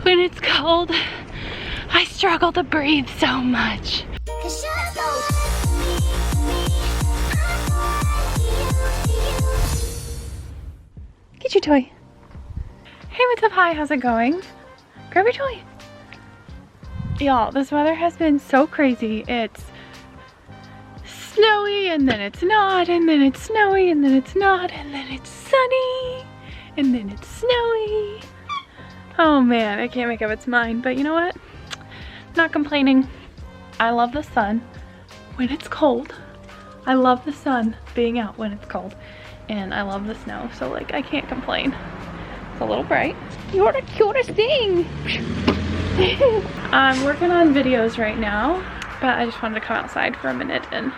When it's cold, I struggle to breathe so much. Get your toy. Hey, what's up? Hi, how's it going? Grab your toy. Y'all, this weather has been so crazy. It's snowy and then it's not, and then it's snowy and then it's not, and then it's sunny and then it's snowy. Oh man, I can't make up its mind, but you know what? Not complaining. I love the sun when it's cold. I love the sun being out when it's cold, and I love the snow, so like I can't complain. It's a little bright. You're the cutest thing. I'm working on videos right now, but I just wanted to come outside for a minute and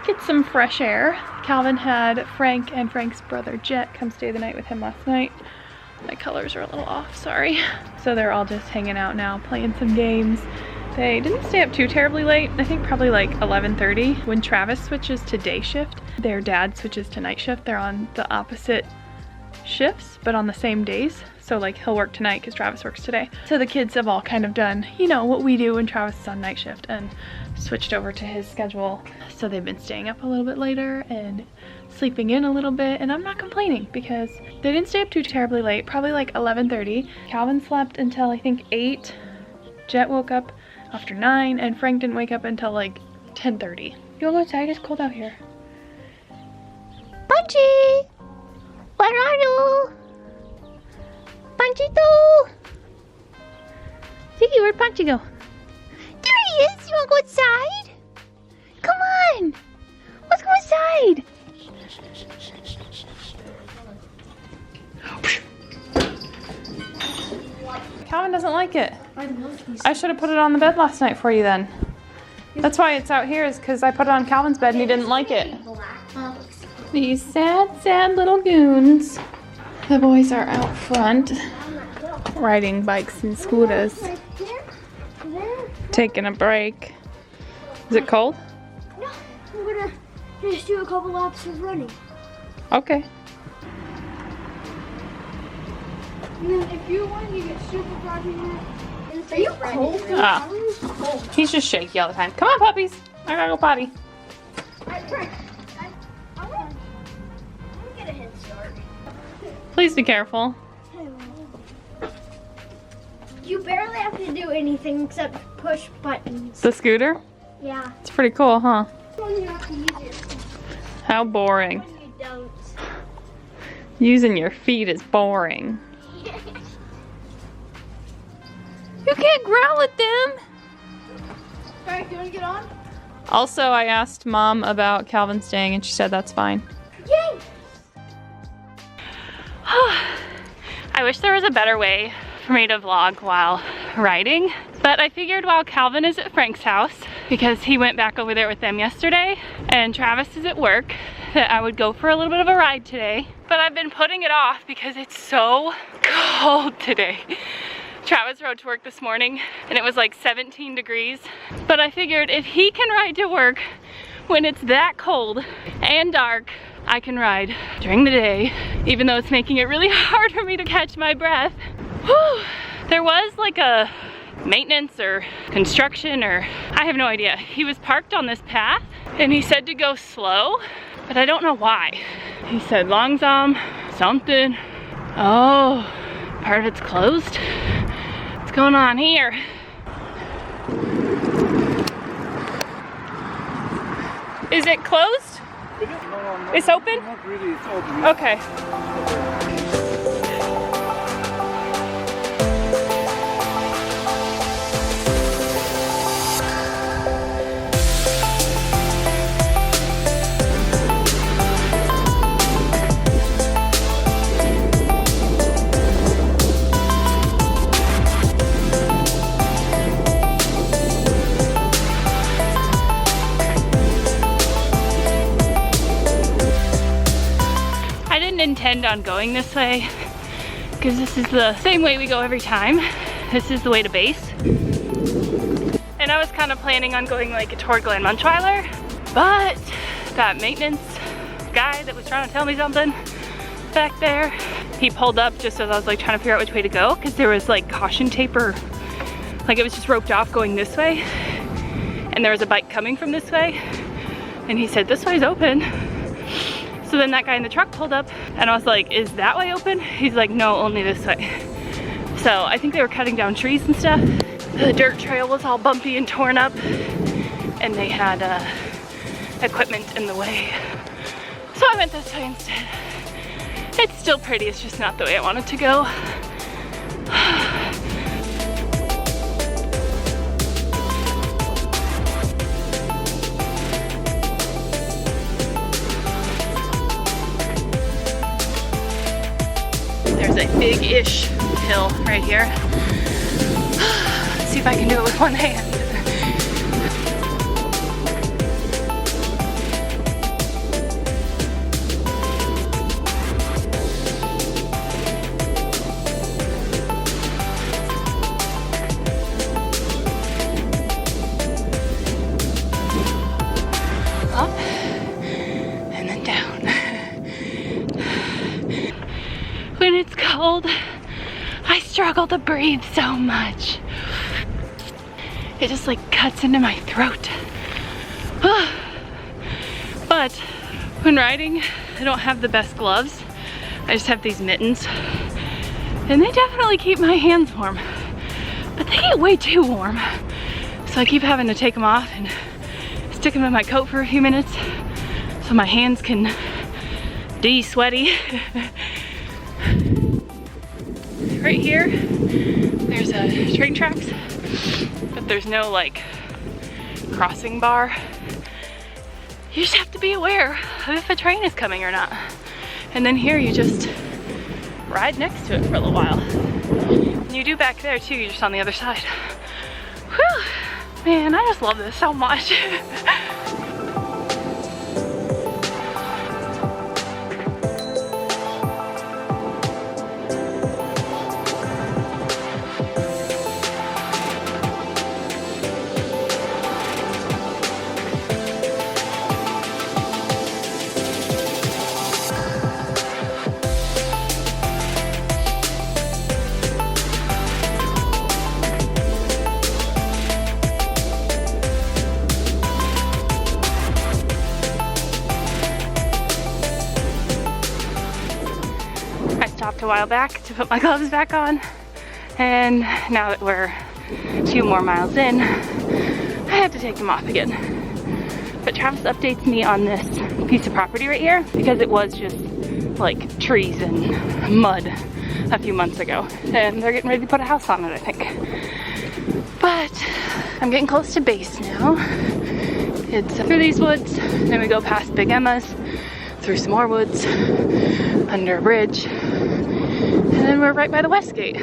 get some fresh air. Calvin had Frank and Frank's brother Jet come stay the night with him last night. My colors are a little off, sorry. So they're all just hanging out now, playing some games. They didn't stay up too terribly late. I think probably like 11:30. When Travis switches to day shift, their dad switches to night shift. They're on the opposite shifts, but on the same days. So like he'll work tonight because Travis works today. So the kids have all kind of done, you know, what we do when Travis is on night shift and switched over to his schedule. So they've been staying up a little bit later and sleeping in a little bit, and I'm not complaining because they didn't stay up too terribly late, probably like 11:30. Calvin slept until I think 8. Jet woke up after 9, and Frank didn't wake up until like 10:30. You wanna go outside? It's cold out here. Punchy! Where are you? Panchito! Ziggy, where'd Punchy go? There he is! You wanna go outside? Come on! Let's go outside! Calvin doesn't like it. I should have put it on the bed last night for you then. That's why it's out here, is because I put it on Calvin's bed and he didn't like it. These sad, sad little goons. The boys are out front riding bikes and scooters. Taking a break. Is it cold? No, we're gonna just do a couple laps of running. Okay. If you want, you get super coffee. Are you cold? Ah. He's just shaky all the time. Come on, puppies. I gotta go potty. I want to get a head start. Please be careful. You barely have to do anything except push buttons. The scooter? Yeah. It's pretty cool, huh? You have to use it. How boring. When you don't. Using your feet is boring. You can't growl at them. Alright, you want to get on? Also, I asked Mom about Calvin staying and she said that's fine. Yay! I wish there was a better way for me to vlog while riding, but I figured while Calvin is at Frank's house, because he went back over there with them yesterday, and Travis is at work, that I would go for a little bit of a ride today. But I've been putting it off because it's so cold today. Travis rode to work this morning and it was like 17 degrees. But I figured if he can ride to work when it's that cold and dark, I can ride during the day, even though it's making it really hard for me to catch my breath. Whew. There was like a maintenance or construction, or I have no idea. He was parked on this path and he said to go slow, but I don't know why. He said langsam, something. Oh, part of it's closed. What's going on here? Is it closed? No, it's open? Not really, it's open. Okay. Intend on going this way because this is the same way we go every time. This is the way to base, and I was kind of planning on going like toward Glen Munchweiler, but that maintenance guy that was trying to tell me something back there he pulled up just as I was like trying to figure out which way to go, because there was like caution tape, or like it was just roped off going this way, and there was a bike coming from this way, and he said this way's open. So then that guy in the truck pulled up, and I was like, is that way open? He's like, no, only this way. So I think they were cutting down trees and stuff. The dirt trail was all bumpy and torn up, and they had equipment in the way. So I went this way instead. It's still pretty, it's just not the way I wanted to go. There's a big-ish hill right here. Let's see if I can do it with one hand. Up and then down. When it's cold, I struggle to breathe so much. It just like cuts into my throat. But when riding, I don't have the best gloves. I just have these mittens, and they definitely keep my hands warm, but they get way too warm. So I keep having to take them off and stick them in my coat for a few minutes so my hands can de-sweaty. Right here, there's train tracks, but there's no like crossing bar. You just have to be aware of if a train is coming or not. And then here you just ride next to it for a little while. And you do back there too, you're just on the other side. Whew, man, I just love this so much. A while back to put my gloves back on, and now that we're 2 more miles in, I have to take them off again. But Travis updates me on this piece of property right here because it was just like trees and mud a few months ago, and they're getting ready to put a house on it, I think. But I'm getting close to base now. It's through these woods, then we go past Big Emma's, through some more woods, under a bridge, and then we're right by the West Gate.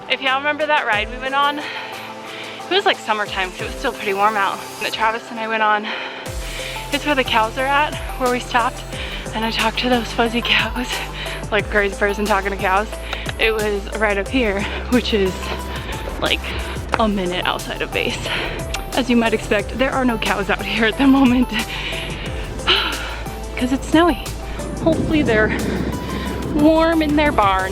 If y'all remember that ride we went on, it was like summertime, so it was still pretty warm out, that Travis and I went on. It's where the cows are at, where we stopped, and I talked to those fuzzy cows, like a crazy person talking to cows. It was right up here, which is like a minute outside of base. As you might expect, there are no cows out here at the moment because it's snowy. Hopefully they're warm in their barn.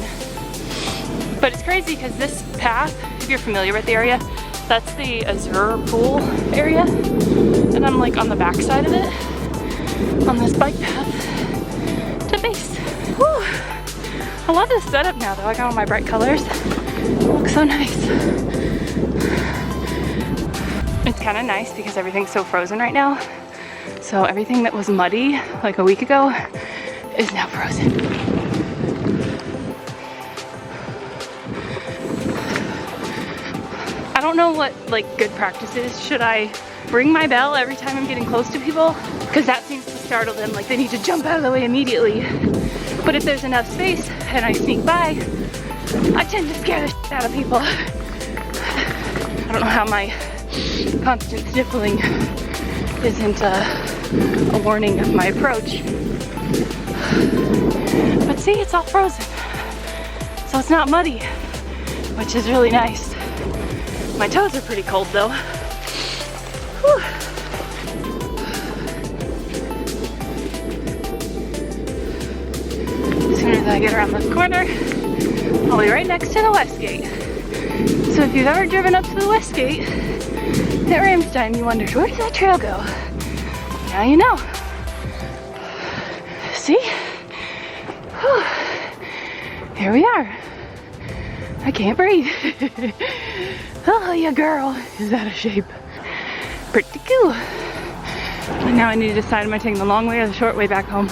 But it's crazy because this path, if you're familiar with the area, that's the Azure pool area, and I'm like on the back side of it on this bike path to base. Whew. I love this setup now though. I got all my bright colors. It looks so nice. It's kind of nice because everything's so frozen right now. So everything that was muddy like a week ago is now frozen. I don't know what like good practice is. Should I ring my bell every time I'm getting close to people? Because that seems to startle them, like they need to jump out of the way immediately. But if there's enough space and I sneak by, I tend to scare the shit out of people. I don't know how my constant sniffling isn't a warning of my approach. But see, it's all frozen. So it's not muddy, which is really nice. My toes are pretty cold though. Whew. As soon as I get around this corner, I'll be right next to the West Gate. So if you've ever driven up to the West Gate at Ramstein, you wondered, where did that trail go? Now you know. See? Whew. Here we are. I can't breathe. Oh, yeah, girl is out of shape. Pretty cool. And now I need to decide, am I taking the long way or the short way back home?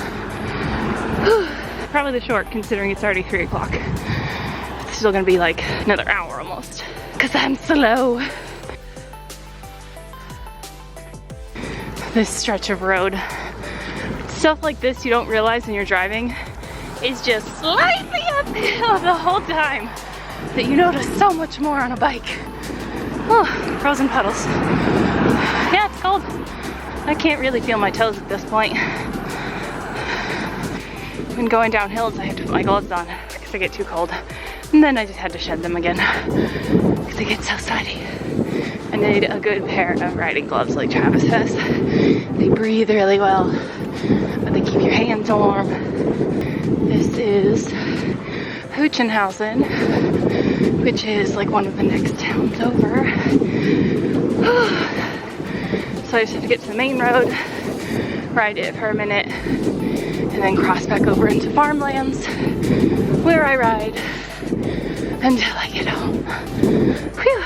Whew. Probably the short, considering it's already 3 o'clock. It's still gonna be like another hour almost, because I'm slow. This stretch of road, stuff like this you don't realize when you're driving is just slightly uphill the whole time, that you notice so much more on a bike. Oh, frozen puddles. Yeah, it's cold. I can't really feel my toes at this point. When going down hills, I have to put my gloves on because I get too cold. And then I just had to shed them again because I get so sweaty. I need a good pair of riding gloves like Travis has. They breathe really well, but they keep your hands warm. This is Huchenhausen, which is like one of the next towns over. So I just have to get to the main road, ride it for a minute, and then cross back over into farmlands, where I ride until I get home. Whew.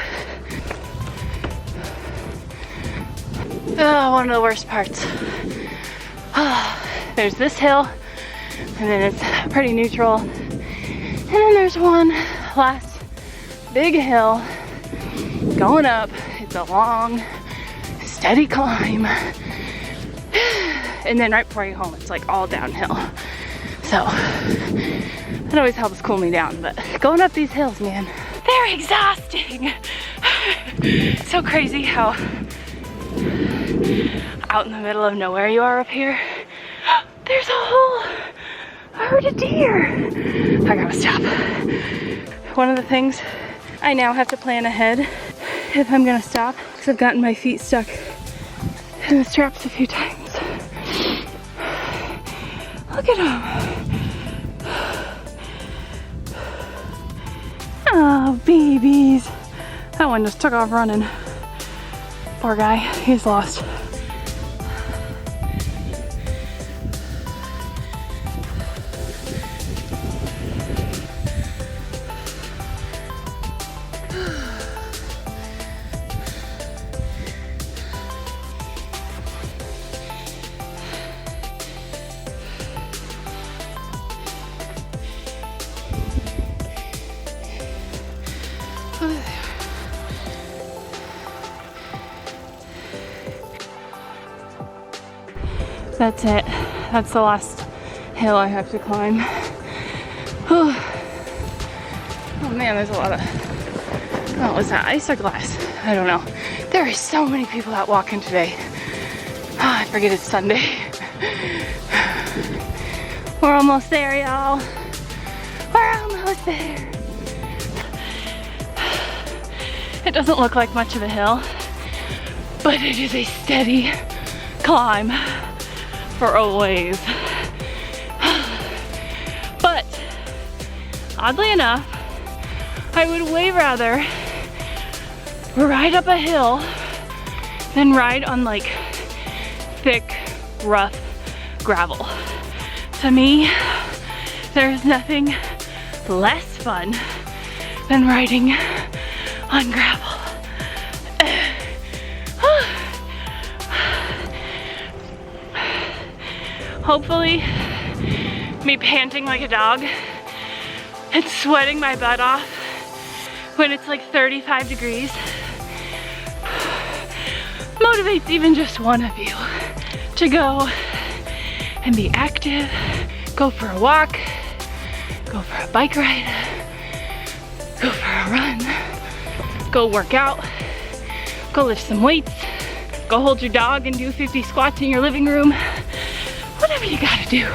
Oh, one of the worst parts. Oh, there's this hill, and then it's pretty neutral. And then there's one last big hill going up. It's a long, steady climb. And then right before you home, it's like all downhill. So that always helps cool me down, but going up these hills, man, they're exhausting. So crazy how out in the middle of nowhere you are up here. There's a whole herd of deer. I gotta stop. One of the things I now have to plan ahead if I'm gonna stop, because I've gotten my feet stuck in the straps a few times. Look at him. Oh, babies. That one just took off running. Poor guy, he's lost. That's it. That's the last hill I have to climb. Oh man, there's a lot of, what was that, ice or glass? I don't know. There are so many people out walking today. Oh, I forget it's Sunday. We're almost there, y'all. We're almost there. It doesn't look like much of a hill, but it is a steady climb for a ways. But oddly enough, I would way rather ride up a hill than ride on like thick, rough gravel. To me, there's nothing less fun than riding on gravel. Hopefully, me panting like a dog and sweating my butt off when it's like 35 degrees motivates even just one of you to go and be active, go for a walk, go for a bike ride, go for a run, go work out, go lift some weights, go hold your dog and do 50 squats in your living room. Whatever you gotta do.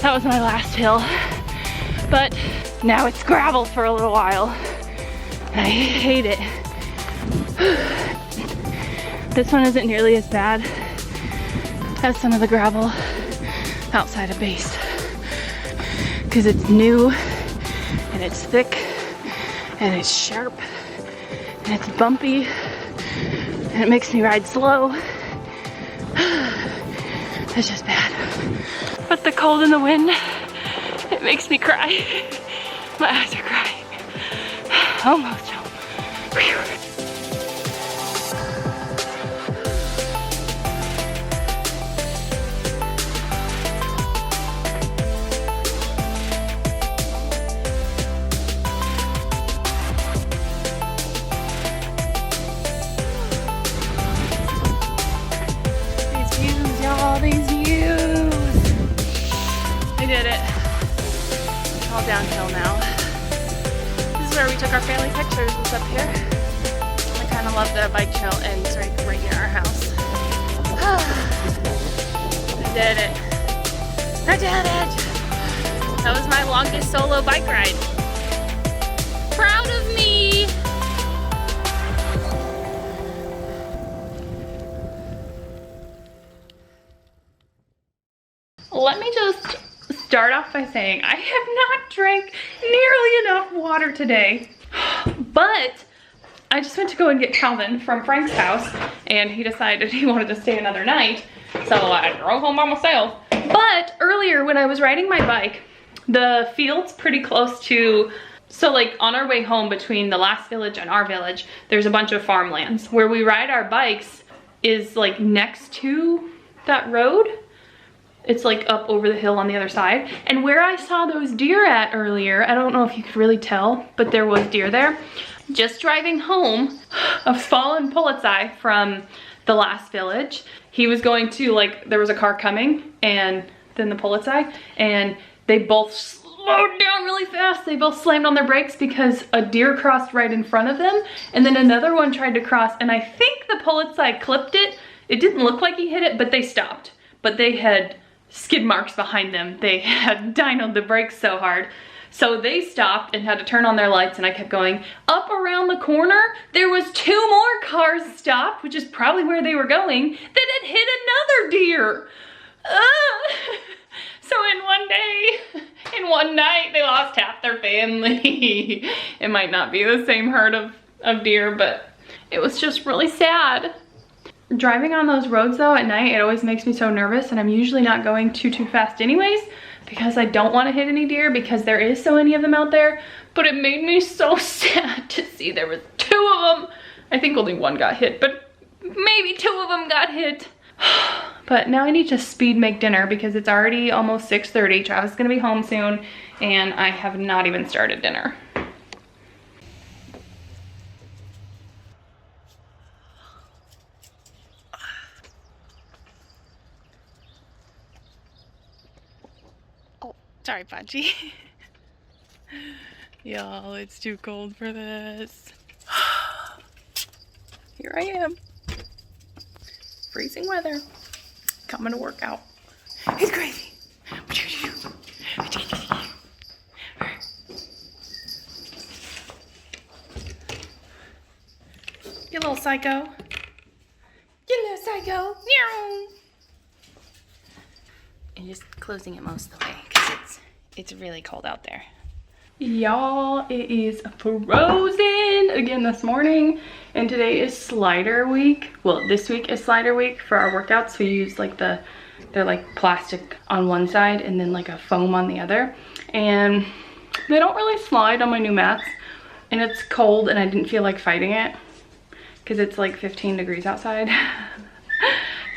That was my last hill, but now it's gravel for a little while. I hate it. This one isn't nearly as bad as some of the gravel outside of base. because it's new and it's thick and it's sharp and it's bumpy and it makes me ride slow. It's just bad. But the cold and the wind, it makes me cry. My eyes are crying. Almost home. Whew. Downhill now. This is where we took our family pictures, was up here. I kind of love the bike trail ends right near our house. I did it. I did it. That was my longest solo bike ride. Proud of me. Let me just start off by saying I have not drank nearly enough water today, but I just went to go and get Calvin from Frank's house and he decided he wanted to stay another night, so I drove home by myself. But earlier when I was riding my bike, the field's pretty close to, so like on our way home between the last village and our village, there's a bunch of farmlands. Where we ride our bikes is like next to that road. It's like up over the hill on the other side. And where I saw those deer at earlier, I don't know if you could really tell, but there was deer there. Just driving home, a fallen Polizei from the last village. He was going to, like, there was a car coming and then the Polizei, and they both slowed down really fast. They both slammed on their brakes because a deer crossed right in front of them. And then another one tried to cross, and I think the Polizei clipped it. It didn't look like he hit it, but they stopped. But they had skid marks behind them. They had dynoed the brakes so hard. So they stopped and had to turn on their lights, and I kept going. Up around the corner, there was 2 more cars stopped, which is probably where they were going, that had hit another deer. So in one day, in one night, they lost half their family. It might not be the same herd of deer, but it was just really sad. Driving on those roads though at night, it always makes me so nervous, and I'm usually not going too fast anyways because I don't want to hit any deer because there is so many of them out there. But it made me so sad to see there was 2 of them. I think only 1 got hit, but maybe 2 of them got hit. But now I need to speed make dinner because it's already almost 6:30. Travis is gonna be home soon and I have not even started dinner. Sorry, Punchy. Y'all, it's too cold for this. Here I am. Freezing weather. Coming to work out. It's crazy. You little psycho. You little psycho. And just closing it most of the way because it's really cold out there. Y'all, it is frozen again this morning, and today is slider week. Well, this week is slider week for our workouts. We use like they're like plastic on one side and then like a foam on the other, and they don't really slide on my new mats, and it's cold and I didn't feel like fighting it because it's like 15 degrees outside.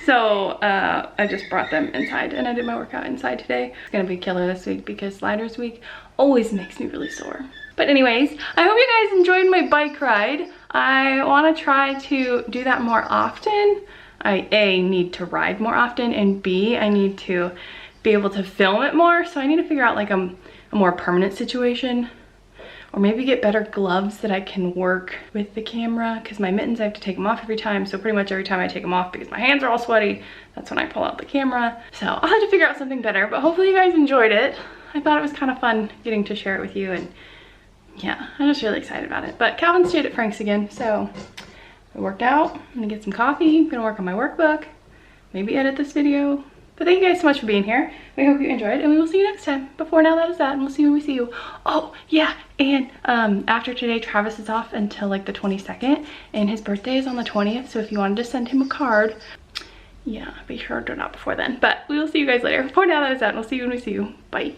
So I just brought them inside and I did my workout inside today. It's gonna be killer this week because sliders week always makes me really sore. But anyways, I hope you guys enjoyed my bike ride. I wanna try to do that more often. I A, need to ride more often, and B, I need to be able to film it more. So I need to figure out like a more permanent situation, or maybe get better gloves that I can work with the camera, because my mittens, I have to take them off every time. So pretty much every time I take them off, because my hands are all sweaty, that's when I pull out the camera. So I'll have to figure out something better, but hopefully you guys enjoyed it. I thought it was kind of fun getting to share it with you, and yeah, I'm just really excited about it. But Calvin stayed at Frank's again, so I worked out. I'm gonna get some coffee, I'm gonna work on my workbook, maybe edit this video, But thank you guys so much for being here. We hope you enjoyed, and we will see you next time. Before now, that is that, and we'll see you when we see you. Oh, yeah, and after today, Travis is off until like the 22nd, and his birthday is on the 20th, so if you wanted to send him a card, yeah, be sure to do it out before then. But we will see you guys later. Before now, that is that, and we'll see you when we see you. Bye.